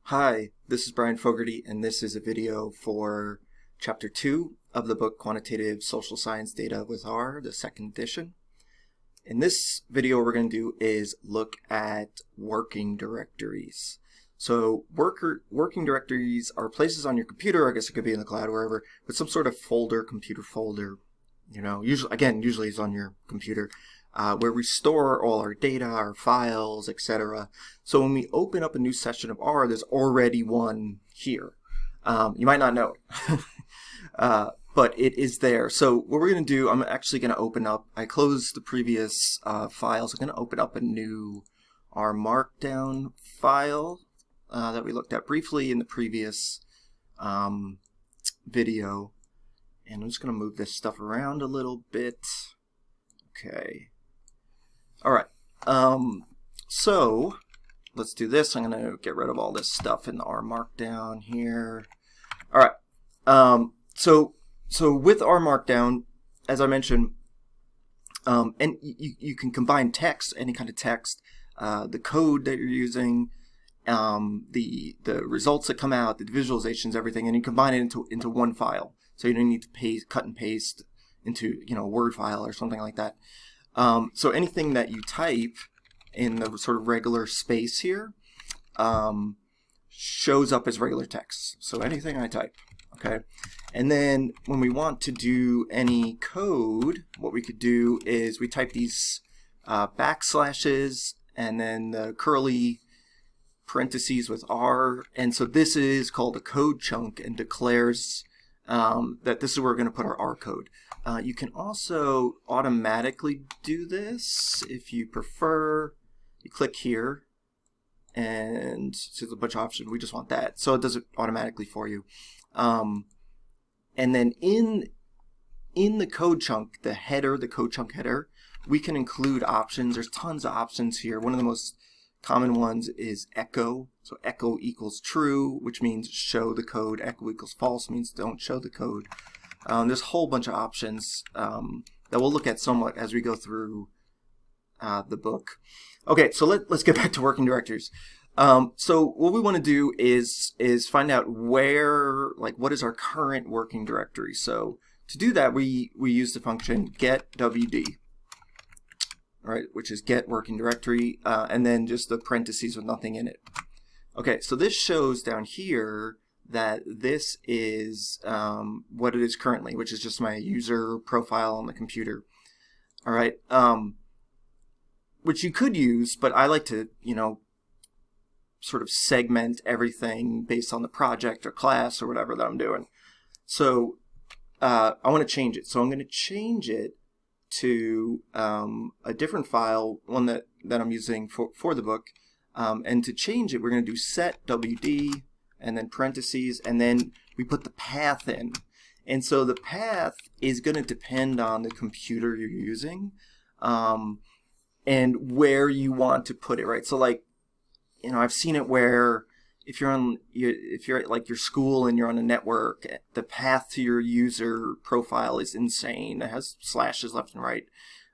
Hi, this is Brian Fogarty, and this is a video for Chapter 2 of the book Quantitative Social Science Data with R, the second edition. In this video, what we're going to do is look at working directories. So working directories are places on your computer, I guess it could be in the cloud, wherever, with some sort of folder, computer folder, usually it's on your computer, where we store all our data, our files, etc. So when we open up a new session of R, there's already one here. You might not know it, but it is there. So what we're going to do, I'm actually going to open up, I closed the previous files, I'm going to open up a new R Markdown file that we looked at briefly in the previous video. And I'm just going to move this stuff around a little bit. Okay. All right. So let's do this. I'm going to get rid of all this stuff in the R Markdown here. All right. So with R Markdown, as I mentioned, and you can combine text, any kind of text, the code that you're using, the results that come out, the visualizations, everything, and you combine it into one file. So you don't need to cut and paste into a Word file or something like that. So anything that you type in the sort of regular space here shows up as regular text. So anything I type, okay? And then when we want to do any code, what we could do is we type these backslashes and then the curly parentheses with R. And so this is called a code chunk and declares that this is where we're going to put our R code. You can also automatically do this if you prefer. You click here and so there's a bunch of options. We just want that. So it does it automatically for you. And then in the code chunk, the header, the code chunk header, we can include options. There's tons of options here. One of the most common ones is echo. So echo equals true, which means show the code. Echo equals false means don't show the code. There's a whole bunch of options that we'll look at somewhat as we go through the book. Okay, so let's get back to working directories. So what we want to do is find out what is our current working directory. So to do that, we use the function getWD. Right, which is get working directory, and then just the parentheses with nothing in it. Okay, so this shows down here that this is what it is currently, which is just my user profile on the computer. All right, which you could use, but I like to, sort of segment everything based on the project or class or whatever that I'm doing. So I want to change it. So I'm going to change it to a different file, one that I'm using for the book. And to change it, we're going to do set WD and then parentheses, and then we put the path in. And so the path is going to depend on the computer you're using and where you want to put it, right? So I've seen it where if you're at like your school and you're on a network, the path to your user profile is insane. It has slashes left and right.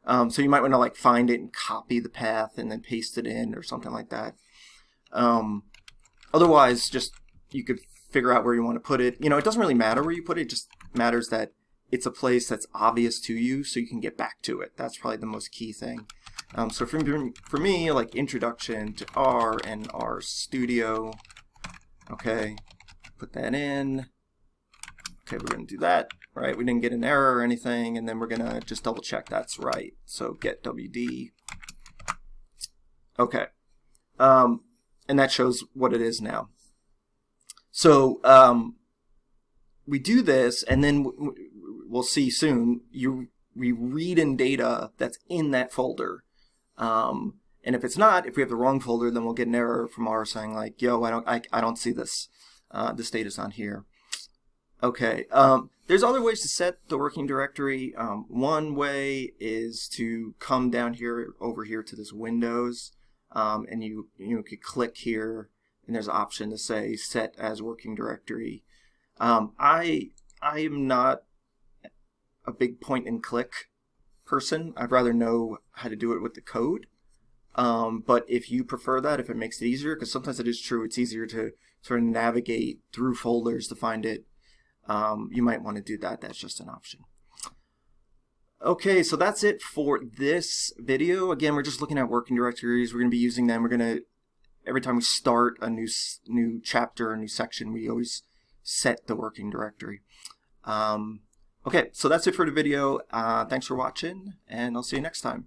So you might want to find it and copy the path and then paste it in or something like that. Otherwise, just you could figure out where you want to put it. It doesn't really matter where you put it. It just matters that it's a place that's obvious to you so you can get back to it. That's probably the most key thing. So for me, like introduction to R and R Studio. Okay, put that in. Okay, we're going to do that, right? We didn't get an error or anything, and then we're going to just double check that's right. So get WD. Okay, and that shows what it is now. So we do this, and then we'll see soon, we read in data that's in that folder. And if it's not, if we have the wrong folder, then we'll get an error from R saying like, yo, I don't see this. This data's not here. Okay. There's other ways to set the working directory. One way is to come down here, over here to this Windows, and you could click here, and there's an option to say set as working directory. I am not a big point and click person. I'd rather know how to do it with the code. But if you prefer that, if it makes it easier, because sometimes it is true, it's easier to sort of navigate through folders to find it, you might want to do that. That's just an option. Okay, so that's it for this video. Again, we're just looking at working directories. We're going to be using them. We're going to, every time we start a new chapter, a new section, we always set the working directory. Okay, so that's it for the video. Thanks for watching, and I'll see you next time.